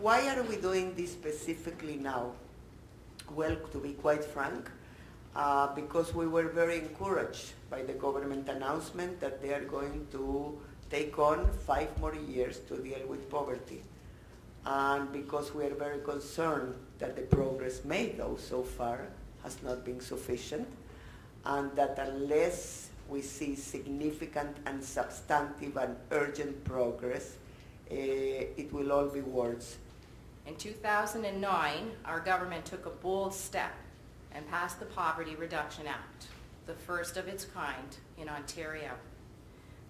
why are we doing this specifically now? Well, to be quite frank, because we were very encouraged by the government announcement that they are going to take on 5 more years to deal with poverty. And because we are very concerned that the progress made, though, so far has not been sufficient, and that unless we see significant and substantive and urgent progress, it will all be words. In 2009, our government took a bold step and passed the Poverty Reduction Act, the first of its kind in Ontario.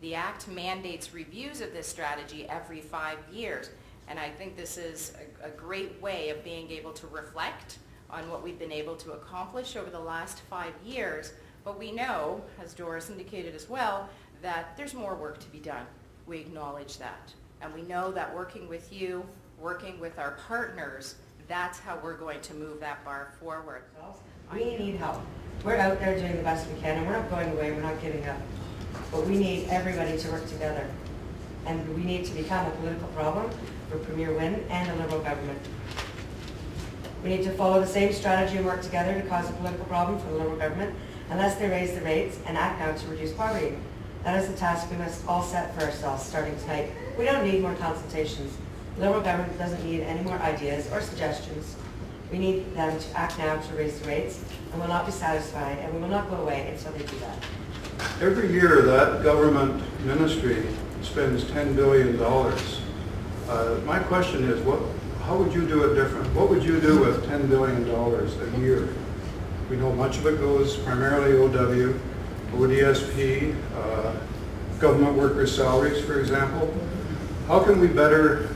The Act mandates reviews of this strategy every 5 years, and I think this is a great way of being able to reflect on what we've been able to accomplish over the last 5 years. But we know, as Doris indicated as well, that there's more work to be done. We acknowledge that. And we know that working with you, working with our partners, that's how we're going to move that bar forward. We need help. We're out there doing the best we can, and we're not going away, we're not giving up. But we need everybody to work together. And we need to become a political problem for Premier Wynne and a Liberal government. We need to follow the same strategy and work together to cause a political problem for the Liberal government unless they raise the rates and act now to reduce poverty. That is the task we must all set for ourselves starting tonight. We don't need more consultations. The Liberal government doesn't need any more ideas or suggestions. We need them to act now to raise the rates, and will not be satisfied, and we will not go away until they do that. Every year that government ministry spends $10 billion. My question is, how would you do it different? What would you do with $10 billion a year? We know much of it goes primarily OW, ODSP, government workers' salaries, for example. How can we better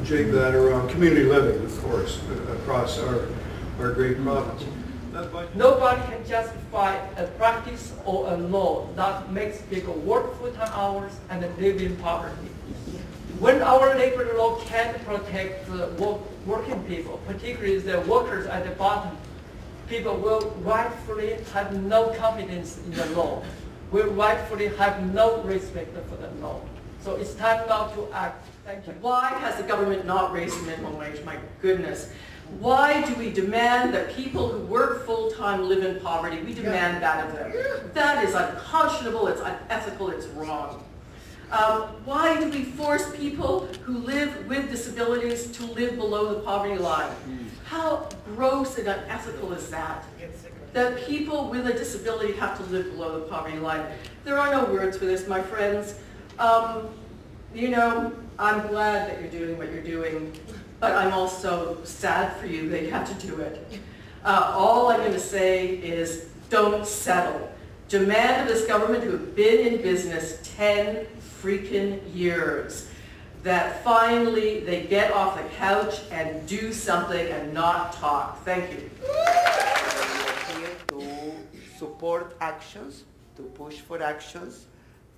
jig that around community living, of course, across our great province? Nobody can justify a practice or a law that makes people work full-time hours and live in poverty. When our labor law can't protect the working people, particularly the workers at the bottom, people will rightfully have no confidence in the law, will rightfully have no respect for the law. So it's time now to act. Thank you. Why has the government not raised the minimum wage? My goodness. Why do we demand that people who work full-time live in poverty? We demand that of them. That is unconscionable, it's unethical, it's wrong. Why do we force people who live with disabilities to live below the poverty line? How gross and unethical is that? That people with a disability have to live below the poverty line. There are no words for this, my friends. You know, I'm glad that you're doing what you're doing, but I'm also sad for you that you have to do it. All I'm going to say is don't settle. Demand of this government, who have been in business 10 freaking years, that finally they get off the couch and do something and not talk. Thank you. We're here to support actions, to push for actions,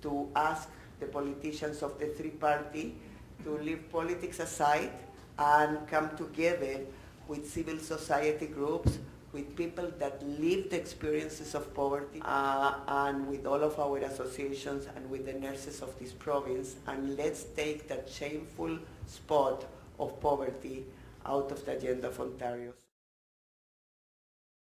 to ask the politicians of the three-party to leave politics aside and come together with civil society groups, with people that live the experiences of poverty, and with all of our associations and with the nurses of this province, and let's take that shameful spot of poverty out of the agenda of Ontario.